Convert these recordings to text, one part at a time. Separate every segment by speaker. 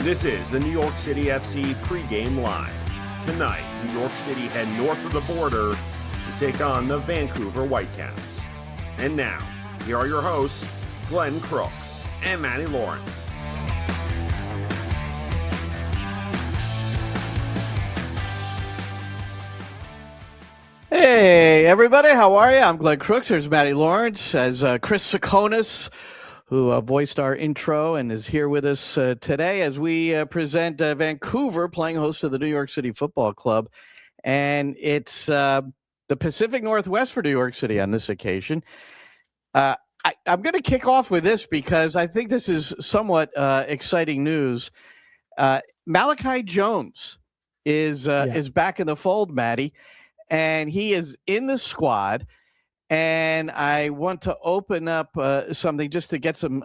Speaker 1: This is the New York City FC Pregame Live. Tonight, New York City head north of the border to take on the Vancouver Whitecaps. And now, here are your hosts, Glenn Crooks and Matty Lawrence.
Speaker 2: Hey, everybody, how are you? I'm Glenn Crooks. Here's Matty Lawrence as Chris Sakonis, who voiced our intro and is here with us today as we present Vancouver playing host to the New York City Football Club. And it's the Pacific Northwest for New York City on this occasion. I'm going to kick off with this because I think this is somewhat exciting news. Malachi Jones is back in the fold, Matty, and he is in the squad. And I want to open up something just to get some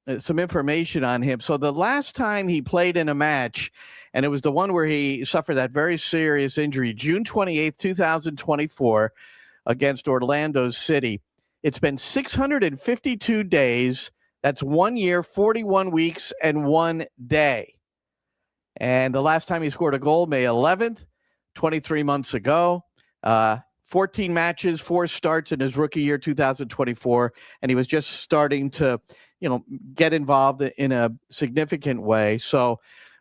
Speaker 2: information on him. So the last time he played in a match, and it was the one where he suffered that very serious injury, June 28th, 2024, against Orlando City. It's been 652 days. That's 1 year, 41 weeks, and 1 day. And the last time he scored a goal, May 11th, 23 months ago. 14 matches, 4 starts in his rookie year, 2024, and he was just starting to, get involved in a significant way. So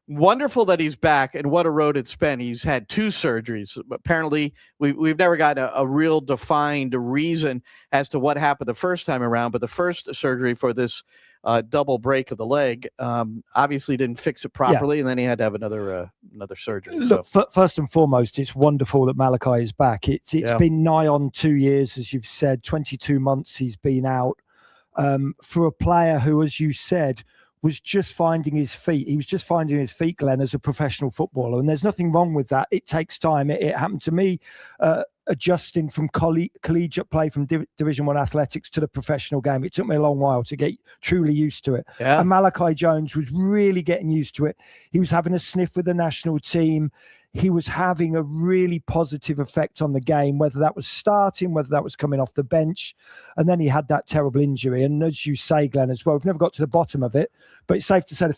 Speaker 2: wonderful that he's back, and what a road it's been. He's had 2 surgeries. Apparently, we've never got a real defined reason as to what happened the first time around, but the first surgery for this double break of the leg obviously didn't fix it properly, and then he had to have another surgery.
Speaker 3: Look, first and foremost, it's wonderful that Malachi is back. It's been nigh on 2 years, as you've said, 22 months he's been out. For a player who, as you said, was just finding his feet. He was just finding his feet, Glenn, as a professional footballer, and there's nothing wrong with that. It takes time. It happened to me adjusting from collegiate play from Division 1 athletics to the professional game. It took me a long while to get truly used to it. Yeah. And Malachi Jones was really getting used to it. He was having a sniff with the national team. He was having a really positive effect on the game, whether that was starting, whether that was coming off the bench. And then he had that terrible injury. And as you say, Glenn, as well, we've never got to the bottom of it, but it's safe to say the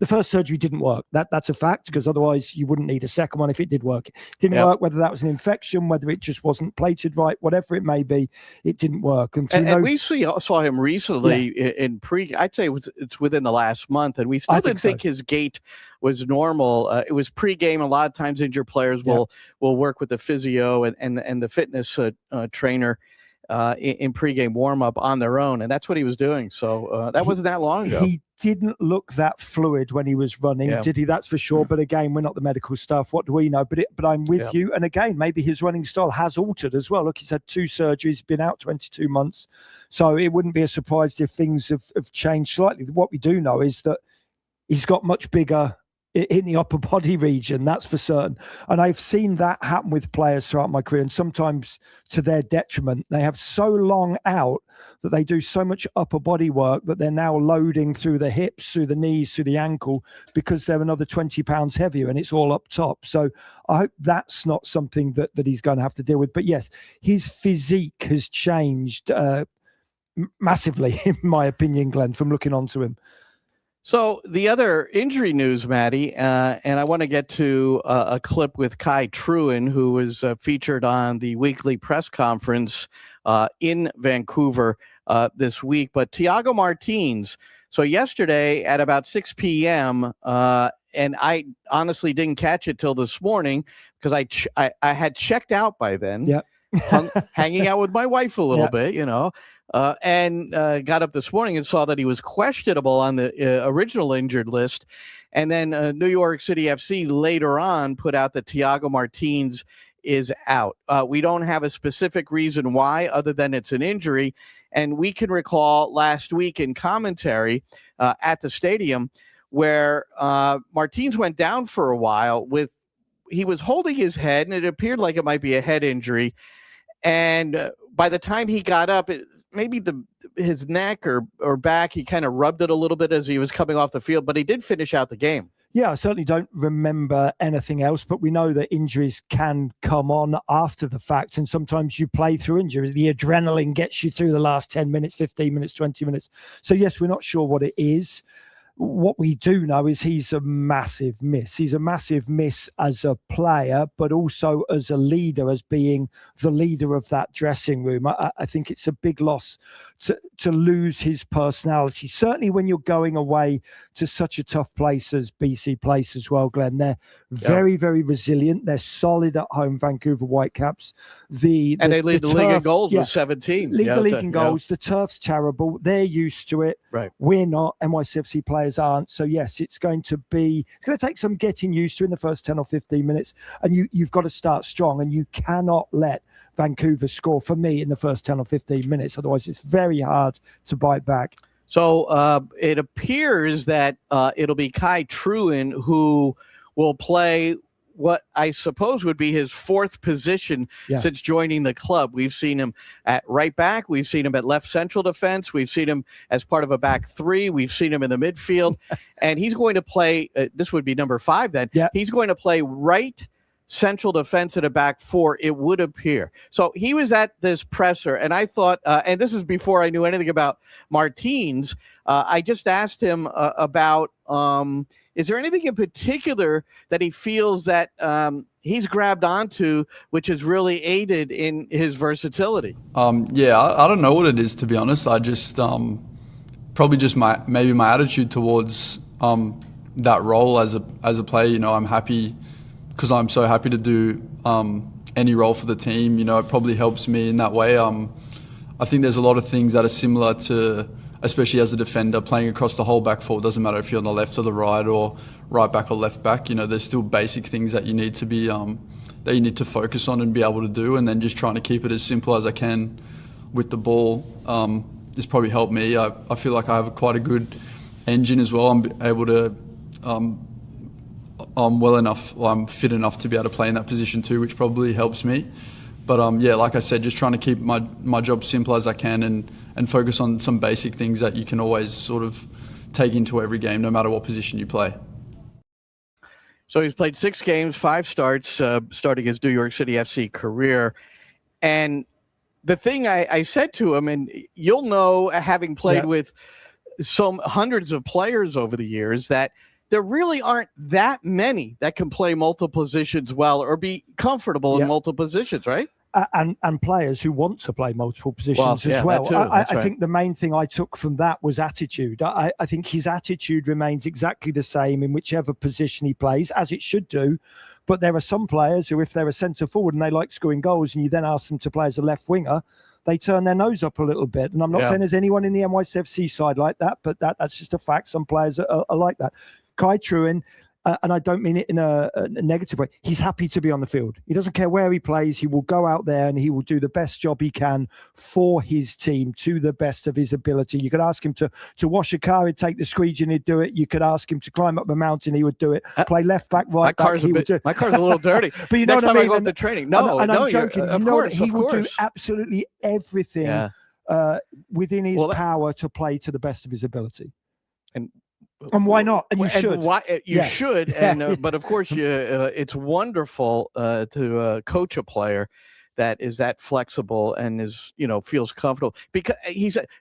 Speaker 3: first surgery didn't work. That's a fact, because otherwise you wouldn't need a second one if it did work. It didn't work, whether that was an infection, whether it just wasn't plated right, whatever it may be, it didn't work. And we
Speaker 2: saw him recently in pre. I'd say it's within the last month, and we still didn't think his gait was normal. It was pregame. A lot of times injured players will work with the physio and the fitness trainer in pregame warm-up on their own, and that's what he was doing. So that wasn't that long ago.
Speaker 3: He didn't look that fluid when he was running, did he? That's for sure. But again, we're not the medical staff. What do we know? But I'm with you. And again, maybe his running style has altered as well. Look, he's had 2 surgeries, been out 22 months. So it wouldn't be a surprise if things have changed slightly. What we do know is that he's got much bigger in the upper body region, that's for certain. And I've seen that happen with players throughout my career, and sometimes to their detriment. They have so long out that they do so much upper body work that they're now loading through the hips, through the knees, through the ankle, because they're another 20 pounds heavier, and it's all up top. So I hope that's not something that he's going to have to deal with. But yes, his physique has changed massively, in my opinion, Glenn, from looking onto him.
Speaker 2: So the other injury news, Matty, and I want to get to a clip with Kai Truin, who was featured on the weekly press conference in Vancouver this week. But Thiago Martins, so yesterday at about 6 p.m., and I honestly didn't catch it till this morning because I had checked out by then, hanging out with my wife a little bit, and got up this morning and saw that he was questionable on the original injured list. And then New York City FC later on put out that Thiago Martins is out. We don't have a specific reason why, other than it's an injury. And we can recall last week in commentary at the stadium where Martins went down for a while he was holding his head, and it appeared like it might be a head injury. And by the time he got up, maybe his neck or back, he kind of rubbed it a little bit as he was coming off the field, but he did finish out the game.
Speaker 3: Yeah, I certainly don't remember anything else, but we know that injuries can come on after the fact, and sometimes you play through injuries. The adrenaline gets you through the last 10 minutes, 15 minutes, 20 minutes. So yes, we're not sure what it is. what we do know is he's a massive miss. He's a massive miss as a player, but also as a leader, as being the leader of that dressing room. I think it's a big loss to lose his personality. Certainly when you're going away to such a tough place as BC Place as well, Glenn. They're very, very resilient. They're solid at home, Vancouver Whitecaps.
Speaker 2: And they lead the league in goals with 17.
Speaker 3: Lead the league in goals. The turf's terrible. They're used to it.
Speaker 2: Right.
Speaker 3: We're not. NYCFC players aren't. So yes, it's going to take some getting used to in the first 10 or 15 minutes. And you've got to start strong, and you cannot let Vancouver score for me in the first 10 or 15 minutes. Otherwise, it's very hard to bite back.
Speaker 2: So it appears that it'll be Kai Truen who will play what I suppose would be his fourth position since joining the club. We've seen him at right back. We've seen him at left central defense. We've seen him as part of a back three. We've seen him in the midfield. And he's going to play, this would be number 5 then. Yeah. He's going to play right central defense at a back 4, it would appear. So he was at this presser, and I thought, and this is before I knew anything about Martins, I just asked him about, is there anything in particular that he feels that he's grabbed onto, which has really aided in his versatility?
Speaker 4: I don't know what it is, to be honest. I just, probably just my attitude towards that role as a player. You know, I'm happy, because I'm so happy to do any role for the team. You know, it probably helps me in that way. I think there's a lot of things that are similar to, especially as a defender, playing across the whole back four. It doesn't matter if you're on the left or the right, or right back or left back. You know, there's still basic things that you need to be that you need to focus on and be able to do, and then just trying to keep it as simple as I can with the ball has probably helped me. I feel like I have quite a good engine as well. I'm able to I'm fit enough to be able to play in that position too, which probably helps me. But like I said, just trying to keep my job simple as I can, and focus on some basic things that you can always sort of take into every game, no matter what position you play.
Speaker 2: So he's played 6 games, 5 starts, starting his New York City FC career. And the thing I said to him, and you'll know, having played with some hundreds of players over the years, that there really aren't that many that can play multiple positions well or be comfortable in multiple positions, right?
Speaker 3: And players who want to play multiple positions as well. I think the main thing I took from that was attitude. I think his attitude remains exactly the same in whichever position he plays, as it should do. But there are some players who, if they're a centre forward and they like scoring goals, and you then ask them to play as a left winger, they turn their nose up a little bit. And I'm not saying there's anyone in the NYCFC side like that, but that's just a fact. Some players are like that. Kai Truen, and I don't mean it in a negative way, he's happy to be on the field. He doesn't care where he plays. He will go out there and he will do the best job he can for his team to the best of his ability. You could ask him to wash a car, he'd take the squeegee and he'd do it. You could ask him to climb up a mountain, he would do it. Play left back, right back, he would do it.
Speaker 2: My car's a little dirty.
Speaker 3: But you know
Speaker 2: Next
Speaker 3: what I
Speaker 2: time
Speaker 3: mean?
Speaker 2: I go up to training.
Speaker 3: I'm joking.
Speaker 2: Of course,
Speaker 3: he will do absolutely everything within his power to play to the best of his ability. And why not? And you should.
Speaker 2: You should. And but of course, it's wonderful to coach a player that is that flexible and is, feels comfortable, because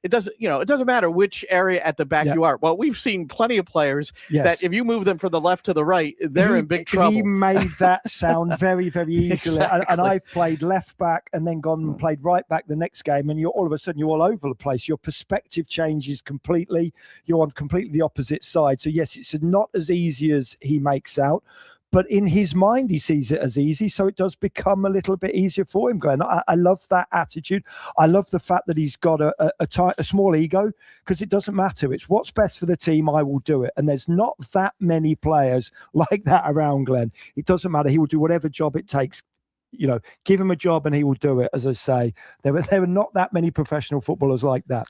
Speaker 2: it doesn't matter which area at the back you are. Well, we've seen plenty of players that if you move them from the left to the right, they're in big trouble.
Speaker 3: He made that sound very, very easily.
Speaker 2: Exactly.
Speaker 3: And I've played left back and then gone and played right back the next game, and all of a sudden you're all over the place. Your perspective changes completely. You're on completely the opposite side. So yes, it's not as easy as he makes out. But in his mind, he sees it as easy, so it does become a little bit easier for him, Glenn. I love that attitude. I love the fact that he's got a small ego, because it doesn't matter. It's what's best for the team, I will do it. And there's not that many players like that around, Glenn. It doesn't matter. He will do whatever job it takes. Give him a job and he will do it, as I say. There are not that many professional footballers like that.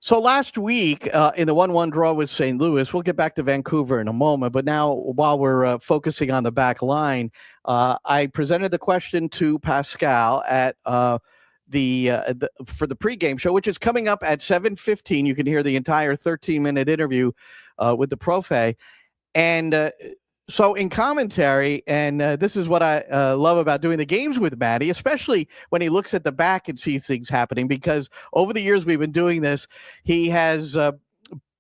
Speaker 2: So last week in the 1-1 draw with St. Louis, we'll get back to Vancouver in a moment, but now while we're focusing on the back line, I presented the question to Pascal at for the pregame show, which is coming up at 7:15. You can hear the entire 13-minute interview with the Profe. And so in commentary, and this is what I love about doing the games with Matty, especially when he looks at the back and sees things happening, because over the years we've been doing this, he has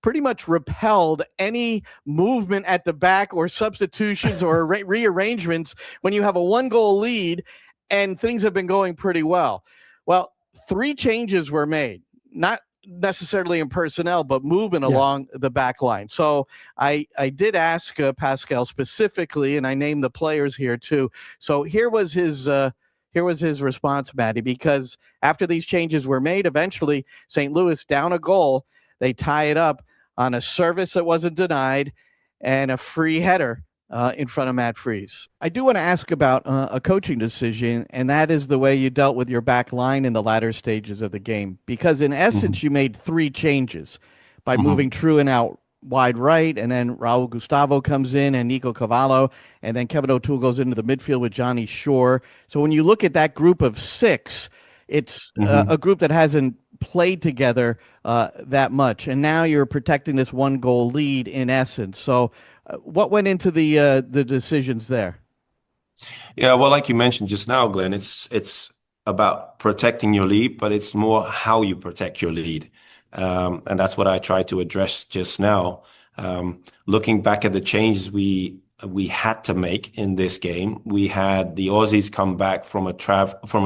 Speaker 2: pretty much repelled any movement at the back or substitutions or rearrangements when you have a 1-goal lead and things have been going pretty well. Well, 3 changes were made, not necessarily in personnel, but movement along the back line. So I did ask Pascal specifically, and I named the players here too. So here was his response, Matty, because after these changes were made, eventually St. Louis down a goal, they tie it up on a service that wasn't denied and a free header in front of Matt Freese. I do want to ask about a coaching decision, and that is the way you dealt with your back line in the latter stages of the game. Because in essence, you made 3 changes by moving Truant out wide right, and then Raul Gustavo comes in and Nico Cavallo, and then Kevin O'Toole goes into the midfield with Johnny Shore. So when you look at that group of 6, it's a group that hasn't played together that much, and now you're protecting this 1-goal lead in essence. So what went into the decisions there?
Speaker 5: Yeah, well, like you mentioned just now, Glenn, it's about protecting your lead, but it's more how you protect your lead. And that's what I tried to address just now. Looking back at the changes we had to make in this game, we had the Aussies come back from a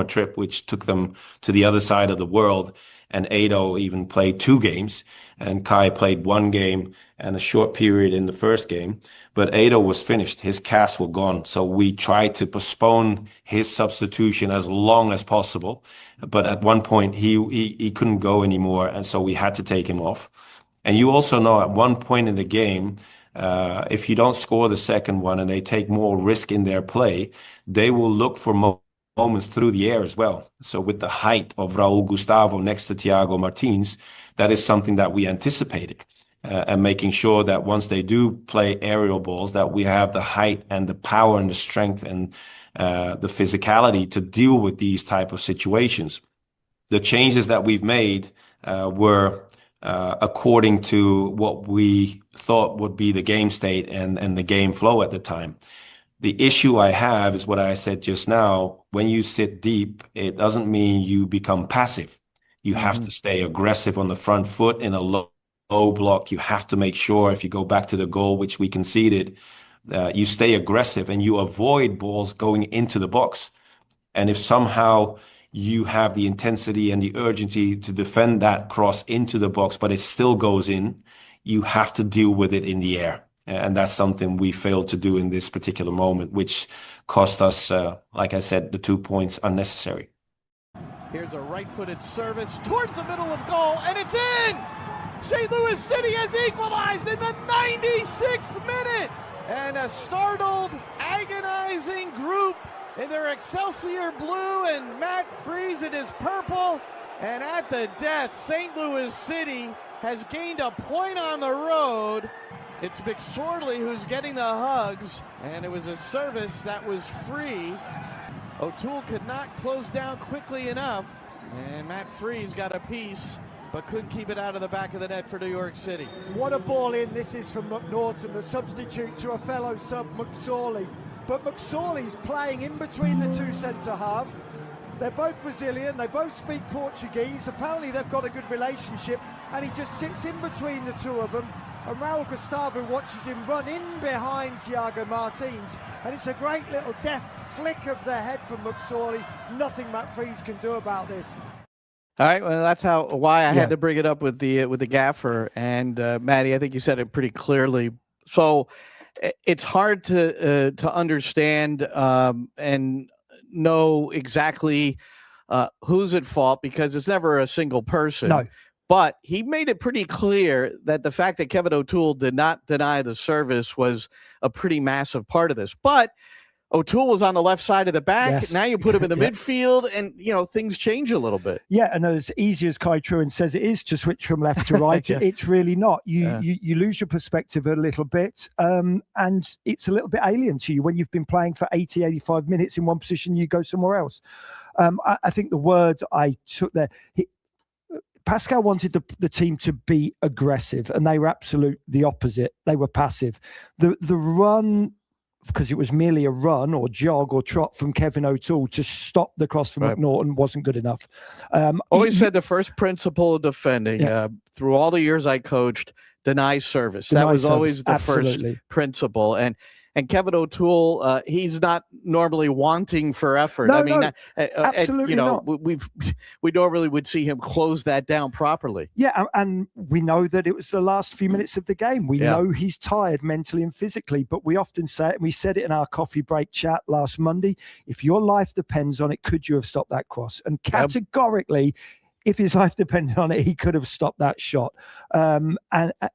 Speaker 5: trip which took them to the other side of the world, and Ado even played 2 games, and Kai played 1 game and a short period in the first game. But Ado was finished; his casts were gone. So we tried to postpone his substitution as long as possible. But at one point, he couldn't go anymore, and so we had to take him off. And you also know at one point in the game, if you don't score the second one and they take more risk in their play, they will look for moments through the air as well. So with the height of Raul Gustavo next to Thiago Martins, that is something that we anticipated. And making sure that once they do play aerial balls, that we have the height and the power and the strength and the physicality to deal with these type of situations. The changes that we've made were according to what we thought would be the game state and the game flow at the time. The issue I have is what I said just now. When you sit deep, it doesn't mean you become passive. You have to stay aggressive on the front foot in a low block. You have to make sure, if you go back to the goal, which we conceded, you stay aggressive and you avoid balls going into the box. And if somehow you have the intensity and the urgency to defend that cross into the box, but it still goes in, you have to deal with it in the air. And that's something we failed to do in this particular moment, which cost us, like I said, the 2 points unnecessary.
Speaker 2: Here's a right-footed service towards the middle of goal, and it's in! St. Louis City has equalized in the 96th minute! And a startled, agonizing group in their Excelsior blue and Matt Freese in his purple. And at the death, St. Louis City has gained a point on the road. It's McSorley who's getting the hugs, and it was a service that was free. O'Toole could not close down quickly enough, and Matt Freese got a piece, but couldn't keep it out of the back of the net for New York City.
Speaker 6: What a ball in this is from McNaughton, the substitute to a fellow sub, McSorley. But McSorley's playing in between the 2 centre-halves. They're both Brazilian, they both speak Portuguese. Apparently they've got a good relationship, and he just sits in between the 2 of them. And Raul Gustavo watches him run in behind Thiago Martins, and it's a great little deft flick of the head from McSorley. Nothing Matt Freese can do about this.
Speaker 2: All right, well, that's why I had to bring it up with the gaffer. And Matty, I think you said it pretty clearly. So it's hard to understand and know exactly who's at fault, because it's never a single person.
Speaker 3: No.
Speaker 2: But he made it pretty clear that the fact that Kevin O'Toole did not deny the service was a pretty massive part of this. But O'Toole was on the left side of the back.
Speaker 3: Yes.
Speaker 2: Now you put him in the midfield, and things change a little bit.
Speaker 3: Yeah, and as easy as Kai Truant says it is to switch from left to right, it's really not. You lose your perspective a little bit, and it's a little bit alien to you when you've been playing for 80, 85 minutes in one position, you go somewhere else. I think the word I took there, Pascal wanted the team to be aggressive, and they were absolute the opposite. They were passive. The run because it was merely a run or jog or trot from Kevin O'Toole to stop the cross from McNaughton wasn't good enough.
Speaker 2: Always said the first principle of defending through all the years I coached, deny service. That was always the first principle. And Kevin O'Toole, he's not normally wanting for effort.
Speaker 3: Absolutely not.
Speaker 2: We normally would see him close that down properly.
Speaker 3: Yeah, and we know that it was the last few minutes of the game. We know he's tired mentally and physically, but we often say it, and we said it in our coffee break chat last Monday, if your life depends on it, could you have stopped that cross? And categorically, if his life depended on it, he could have stopped that shot and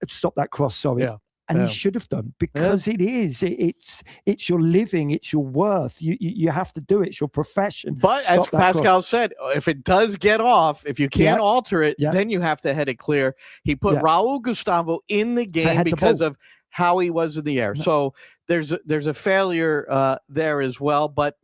Speaker 3: stopped that cross, sorry. Yeah. And he should have done, because it's your living, it's your worth. You have to do it. It's your profession.
Speaker 2: But as Pascal said, if it does get off, if you can't alter it, then you have to head it clear. He put Raul Gustavo in the game because of how he was in the air. So there's a failure there as well. But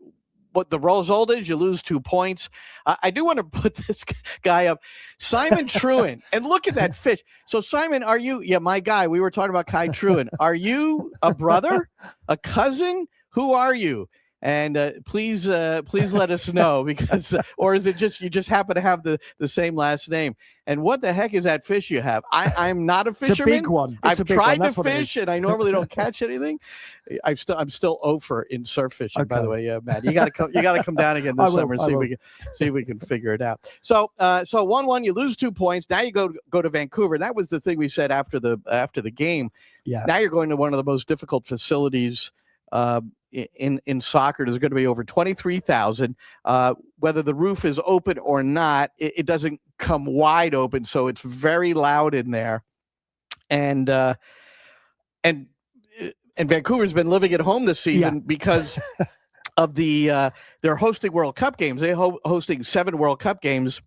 Speaker 2: what the result is, you lose 2 points. I do want to put this guy up, Simon Truin, and look at that fish. So Simon, are you? Yeah, my guy. We were talking about Kai Truin. Are you a brother, a cousin? Who are you? And please let us know, because or is it just you just happen to have the same last name? And what the heck is that fish you have? I'm not a fisherman.
Speaker 3: It's a big one.
Speaker 2: I've tried to fish, and I normally don't catch anything. I'm still over in surf fishing, by the way, Matt. You got to come down again this summer and see if we can figure it out. So 1-1, you lose 2 points. Now you go to Vancouver. That was the thing we said after the game. Yeah. Now you're going to one of the most difficult facilities in soccer. There's going to be over 23,000. Whether the roof is open or not, it doesn't come wide open, so it's very loud in there. And Vancouver's been living at home this season because of they're hosting World Cup games. They're hosting 7 World Cup games,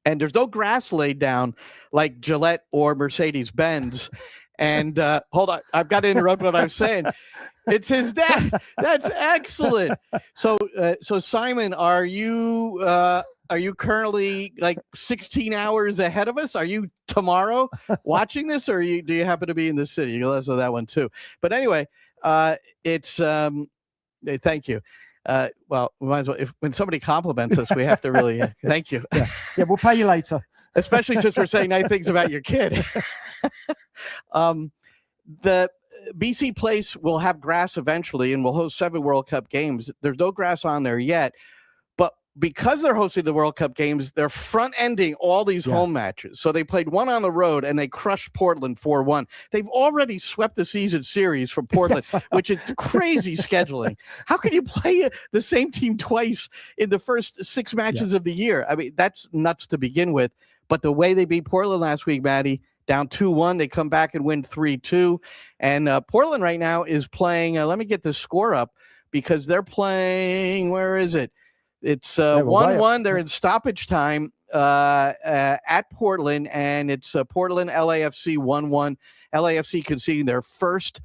Speaker 2: and there's no grass laid down like Gillette or Mercedes-Benz. And hold on, I've got to interrupt what I'm saying. It's his dad. That's excellent. So Simon, are you currently like 16 hours ahead of us? Are you tomorrow watching this, or do you happen to be in the city? You let us know that one too. But anyway, it's thank you. Well, we might as well, when somebody compliments us, we have to really thank you.
Speaker 3: Yeah, we'll pay you later.
Speaker 2: Especially since we're saying nice things about your kid. The BC Place will have grass eventually, and will host 7 World Cup games. There's no grass on there yet, but because they're hosting the World Cup games, they're front-ending all these home matches. So they played one on the road, and they crushed Portland 4-1. They've already swept the season series from Portland, which is crazy scheduling. How can you play the same team twice in the first 6 matches of the year? I mean, that's nuts to begin with. But the way they beat Portland last week, Matty, down 2-1, they come back and win 3-2. And Portland right now is playing, let me get the score up, because they're playing, where is it? It's 1-1. They're in stoppage time at Portland, and it's Portland LAFC 1-1. LAFC conceding their first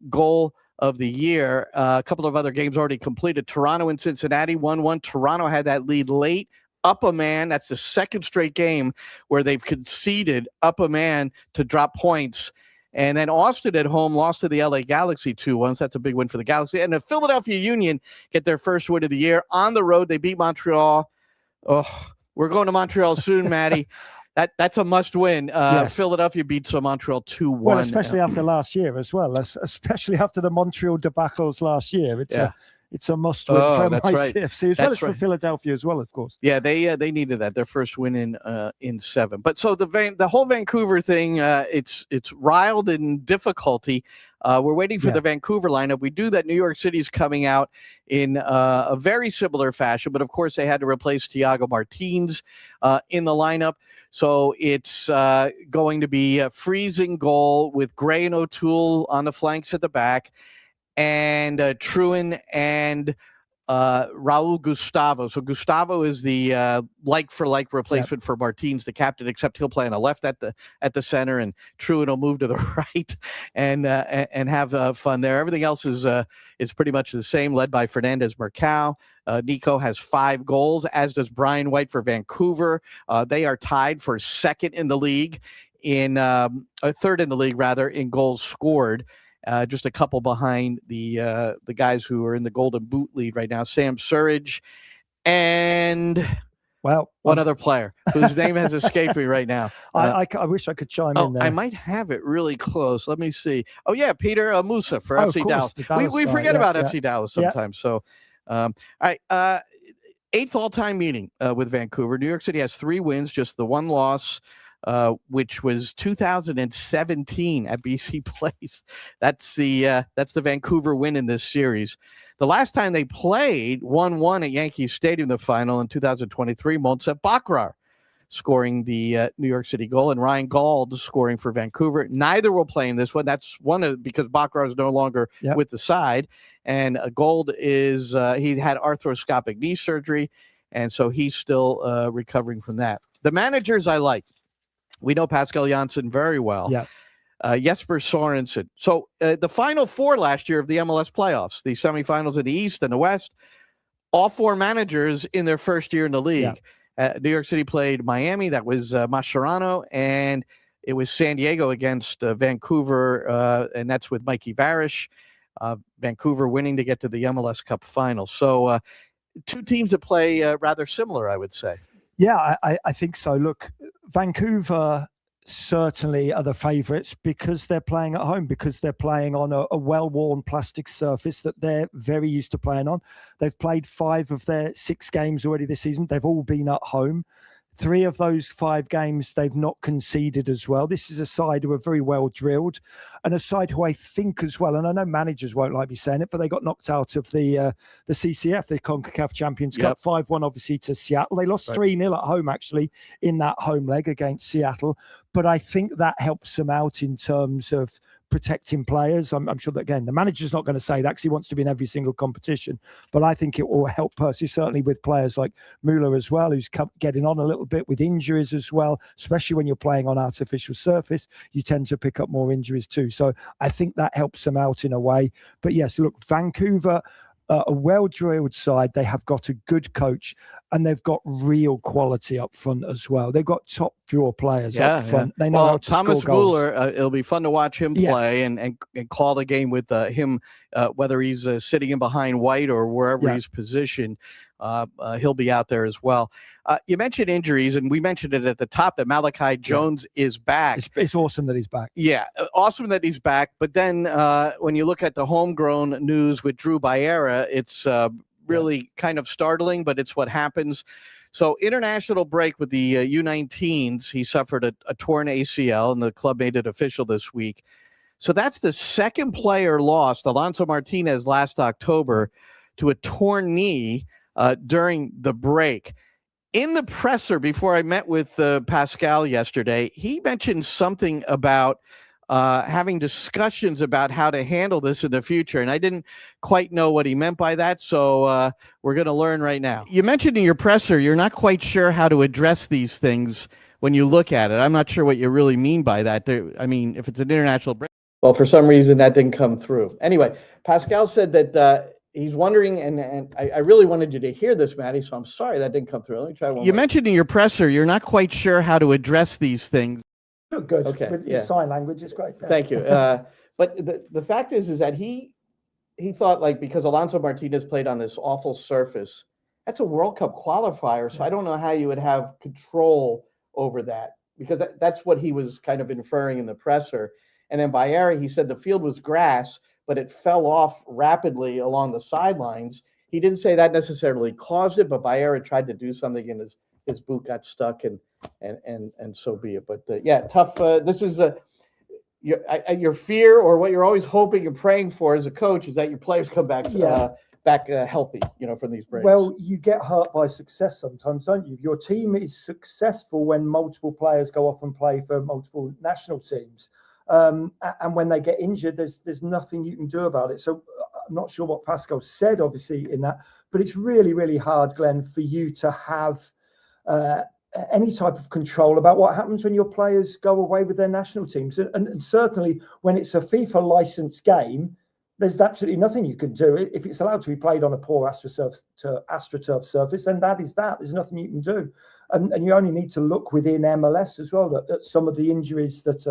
Speaker 2: goal of the year. A couple of other games already completed. Toronto and Cincinnati 1-1. Toronto had that lead late. Up a man. That's the second straight game where they've conceded up a man to drop points. And then Austin at home lost to the LA Galaxy 2-1. So that's a big win for the Galaxy. And the Philadelphia Union get their first win of the year. On the road, they beat Montreal. Oh, we're going to Montreal soon, Matty. That's a must win. Philadelphia beats Montreal 2-1.
Speaker 3: Well, especially after last year as well. Especially after the Montreal debacles last year. It's a must-win for NYCFC, as well as for Philadelphia as well, of course.
Speaker 2: Yeah, they needed that, their first win in 7. But so the whole Vancouver thing, it's riled in difficulty. We're waiting for the Vancouver lineup. We do that. New York City's coming out in a very similar fashion, but of course they had to replace Thiago Martins in the lineup. So it's going to be a freezing goal with Gray and O'Toole on the flanks at the back, and Truin and Raul Gustavo. So Gustavo is the like-for-like replacement for Martins, the captain, except he'll play on the left at the center, and Truin will move to the right and have fun there. Everything else is pretty much the same, led by Fernandez Mercado. Nico has 5 goals, as does Brian White for Vancouver. They are tied for second in the league, third in the league, rather, in goals scored. just a couple behind the guys who are in the Golden Boot lead right now, Sam Surridge and one other player whose name has escaped me right now.
Speaker 3: I wish I could chime in there.
Speaker 2: I might have it really close. Let me see. Oh, yeah, Peter Musa for FC Dallas. We forget about FC Dallas sometimes. So, all right. 8th all-time meeting with Vancouver. New York City has 3 wins, just the one loss, which was 2017 at BC Place. That's the Vancouver win in this series. The last time they played 1-1 at Yankee Stadium, the final in 2023, Monsef Bakrar scoring the New York City goal, and Ryan Gauld scoring for Vancouver. Neither will play in this one. That's because Bakrar is no longer with the side, and Gauld is he had arthroscopic knee surgery, and so he's still recovering from that. The managers I like. We know Pascal Janssen very well.
Speaker 3: Yeah.
Speaker 2: Jesper Sorensen. So the Final Four last year of the MLS playoffs, the semifinals in the East and the West, all 4 managers in their first year in the league. Yeah. New York City played Miami. That was Mascherano, and it was San Diego against Vancouver, and that's with Mikey Varish. Vancouver winning to get to the MLS Cup final. So 2 teams that play rather similar, I would say.
Speaker 3: Yeah, I think so. Look, Vancouver certainly are the favourites because they're playing at home, because they're playing on a well-worn plastic surface that they're very used to playing on. They've played 5 of their 6 games already this season. They've all been at home. 3 of those 5 games they've not conceded as well. This is a side who are very well drilled, and a side who I think as well, and I know managers won't like me saying it, but they got knocked out of the CCF, the CONCACAF Champions Cup, 5-1 obviously to Seattle. They lost 3-0 at home actually in that home leg against Seattle, but I think that helps them out in terms of protecting players. I'm sure that, again, the manager's not going to say that because he wants to be in every single competition, but I think it will help personally, certainly with players like Müller as well, who's getting on a little bit with injuries as well, especially when you're playing on artificial surface, you tend to pick up more injuries too. So I think that helps them out in a way. But yes, look, Vancouver, a well-drilled side. They have got a good coach, and they've got real quality up front as well. They've got top draw players up front. They know how to
Speaker 2: Thomas
Speaker 3: score goals.
Speaker 2: Mueller, it'll be fun to watch him play and call the game with him, whether he's sitting in behind White or wherever he's positioned. He'll be out there as well. You mentioned injuries, and we mentioned it at the top that Malachi Jones is back.
Speaker 3: It's awesome that he's back.
Speaker 2: Yeah, awesome that he's back. But then when you look at the homegrown news with Drew Baera, it's really kind of startling, but it's what happens. So international break with the U19s. He suffered a torn ACL, and the club made it official this week. So that's the second player lost, Alonso Martinez, last October, to a torn knee during the break. In the presser, before I met with Pascal yesterday, he mentioned something about having discussions about how to handle this in the future. And I didn't quite know what he meant by that. So we're going to learn right now. You mentioned in your presser, you're not quite sure how to address these things when you look at it. I'm not sure what you really mean by that. I mean, if it's an international break. Well, for some reason, that didn't come through. Anyway, Pascal said that he's wondering, and I really wanted you to hear this, Matty, so I'm sorry that didn't come through. Let me try one more. You mentioned in your presser, you're not quite sure how to address these things.
Speaker 3: Good. Okay. With your sign language, it's great.
Speaker 2: Thank you. But the fact is that he thought, like, because Alonso Martinez played on this awful surface, that's a World Cup qualifier, so I don't know how you would have control over that, because that's what he was kind of inferring in the presser. And then Baera, he said the field was grass, but it fell off rapidly along the sidelines. He didn't say that necessarily caused it, but Baera tried to do something, and his boot got stuck, and so be it. But tough. This is your fear, or what you're always hoping and praying for as a coach, is that your players come back healthy, from these breaks.
Speaker 3: Well, you get hurt by success sometimes, don't you? Your team is successful when multiple players go off and play for multiple national teams. And when they get injured, there's nothing you can do about it. So I'm not sure what Pascal said, obviously, in that, but it's really, really hard, Glenn, for you to have any type of control about what happens when your players go away with their national teams. And certainly when it's a FIFA licensed game, there's absolutely nothing you can do. If it's allowed to be played on a poor AstroTurf surface, then that is that. There's nothing you can do. And you only need to look within MLS as well, that some of the injuries that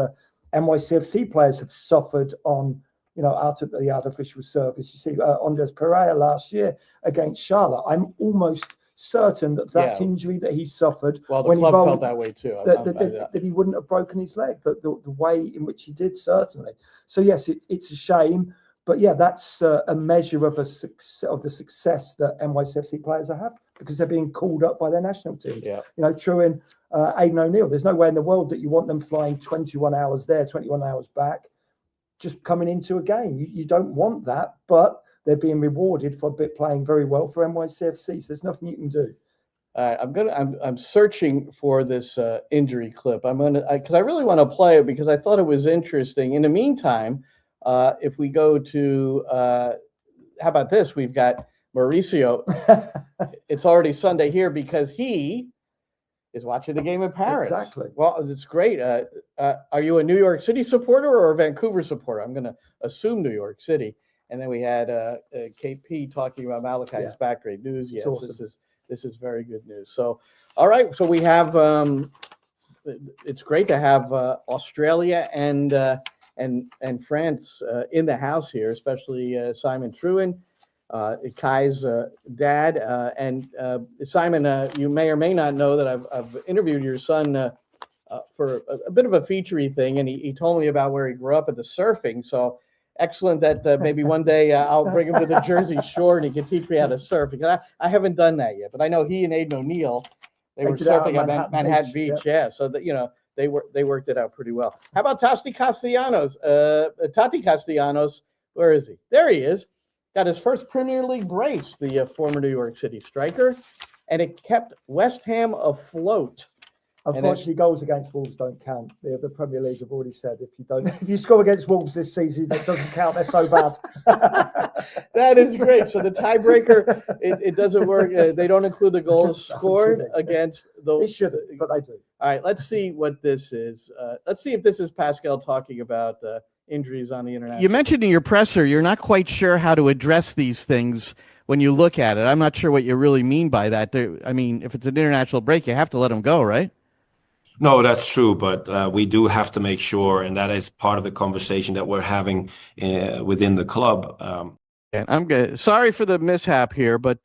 Speaker 3: NYCFC players have suffered on out of the artificial surface. You see Andres Pereira last year against Charlotte. I'm almost certain that injury that he suffered,
Speaker 2: well, the
Speaker 3: when
Speaker 2: club
Speaker 3: he rolled,
Speaker 2: felt that way too,
Speaker 3: that he wouldn't have broken his leg, but the way in which he did, certainly. So yes, it's a shame, but yeah, that's a measure of the success that NYCFC players have, because they're being called up by their national teams. Truin, Aidan O'Neill, there's no way in the world that you want them flying 21 hours there, 21 hours back, just coming into a game. You don't want that, but they're being rewarded for playing very well for NYCFC. So there's nothing you can do.
Speaker 2: I'm searching for this injury clip. Because I really want to play it, because I thought it was interesting. In the meantime, if we go to how about this? We've got Mauricio. It's already Sunday here because he is watching the game in Paris.
Speaker 3: Exactly.
Speaker 2: Well, it's great. Are you a New York City supporter or a Vancouver supporter? I'm going to assume New York City. And then we had KP talking about Malachi's back. Great news. Yes, awesome. This is very good news. So, all right. So we have. It's great to have Australia and France in the house here, especially Simon Truin, Kai's dad. And Simon, you may or may not know that I've interviewed your son for a bit of a featurey thing, and he told me about where he grew up at the surfing. So excellent that maybe one day I'll bring him to the Jersey Shore and he can teach me how to surf. Because I haven't done that yet, but I know he and Aidan O'Neill, they were surfing at Manhattan Beach. Yeah, so that they worked it out pretty well. How about Tati Castellanos? Where is he? There he is. Got his first Premier League brace, the former New York City striker, and it kept West Ham afloat.
Speaker 3: Unfortunately, goals against Wolves don't count. The Premier League have already said if you score against Wolves this season, that doesn't count. They're so bad.
Speaker 2: That is great. So the tiebreaker, it doesn't work. They don't include the goals scored against the.
Speaker 3: They shouldn't, but they do.
Speaker 2: All right, let's see what this is. Let's see if this is Pascal talking about injuries on the international. You mentioned in your presser you're not quite sure how to address these things when you look at it. I'm not sure what you really mean by that. I mean, if it's an international break, you have to let them go, right?
Speaker 5: No, that's true, but we do have to make sure, and that is part of the conversation that we're having within the club.
Speaker 2: I'm good. Sorry for the mishap here, but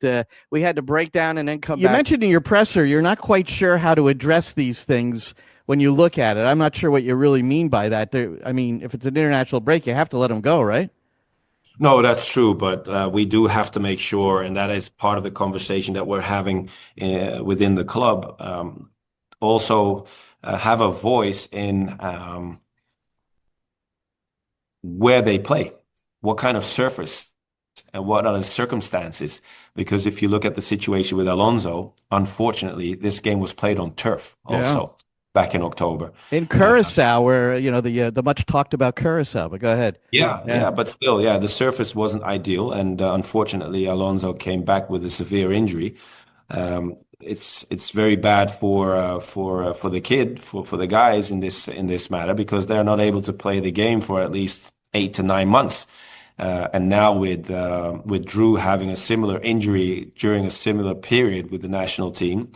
Speaker 2: we had to break down and then come back. You mentioned in your presser you're not quite sure how to address these things when you look at it. I'm not sure what you really mean by that. I mean, if it's an international break, you have to let them go, right?
Speaker 5: No, that's true, but we do have to make sure, and that is part of the conversation that we're having within the club. Also have a voice in where they play, what kind of surface and what are the circumstances. Because if you look at the situation with Alonso, unfortunately, this game was played on turf also back in October.
Speaker 2: In Curacao, where, the much talked about Curacao, but go ahead.
Speaker 5: Yeah, but still, the surface wasn't ideal. And unfortunately, Alonso came back with a severe injury. It's very bad for the kid, for the guys in this matter, because they're not able to play the game for at least 8 to 9 months. And now with Drew having a similar injury during a similar period with the national team,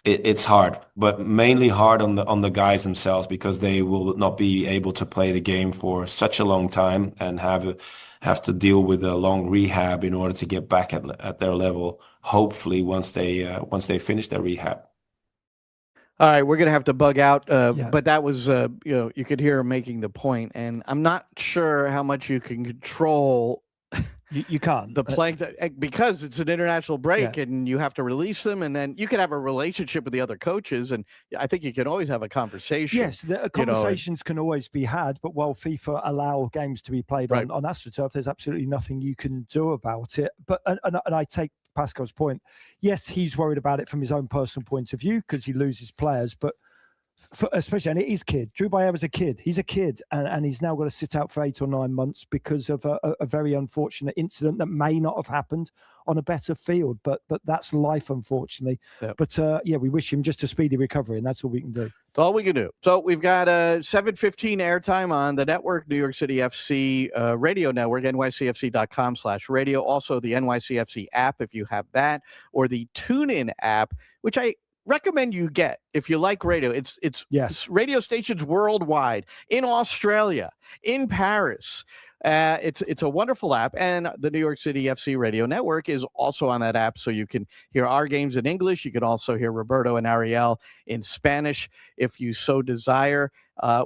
Speaker 5: it's hard, but mainly hard on the guys themselves, because they will not be able to play the game for such a long time and have to deal with a long rehab in order to get back at their level, hopefully once they finish their rehab.
Speaker 2: All right, we're going to have to bug out, but that was, you could hear him making the point, and I'm not sure how much you can control.
Speaker 3: You can't.
Speaker 2: The playing, because it's an international break and you have to release them, and then you can have a relationship with the other coaches, and I think you can always have a conversation.
Speaker 3: Yes, conversations can always be had, but while FIFA allow games to be played on AstroTurf, there's absolutely nothing you can do about it. But and I take Pascal's point. Yes, he's worried about it from his own personal point of view because he loses players, but especially, and it is kid. Drew Bayer was a kid. He's a kid, and he's now got to sit out for 8 or 9 months because of a very unfortunate incident that may not have happened on a better field. But that's life, unfortunately. Yep. But we wish him just a speedy recovery, and that's all we can do.
Speaker 2: That's all we can do. So we've got 7:15 airtime on the network, New York City FC radio network, nycfc.com/radio. Also the NYCFC app, if you have that, or the TuneIn app, which I recommend you get, if you like radio. It's radio stations worldwide, in Australia, in Paris. It's a wonderful app, and the New York City FC Radio Network is also on that app, so you can hear our games in English. You can also hear Roberto and Ariel in Spanish if you so desire.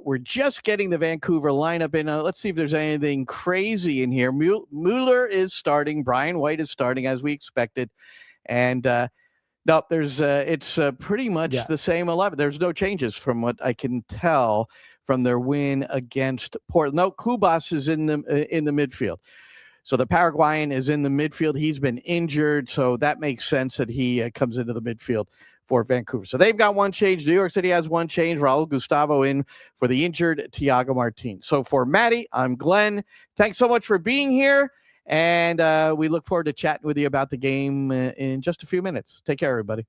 Speaker 2: We're just getting the Vancouver lineup in. Let's see if there's anything crazy in here. Mueller is starting. Brian White is starting, as we expected. And no, it's pretty much the same 11. There's no changes from what I can tell from their win against Portland. No, Kubas is in the midfield. So the Paraguayan is in the midfield. He's been injured, so that makes sense that he comes into the midfield for Vancouver. So they've got one change. New York City has one change. Raul Gustavo in for the injured Thiago Martin. So for Matty, I'm Glenn. Thanks so much for being here, and we look forward to chatting with you about the game in just a few minutes. Take care, everybody.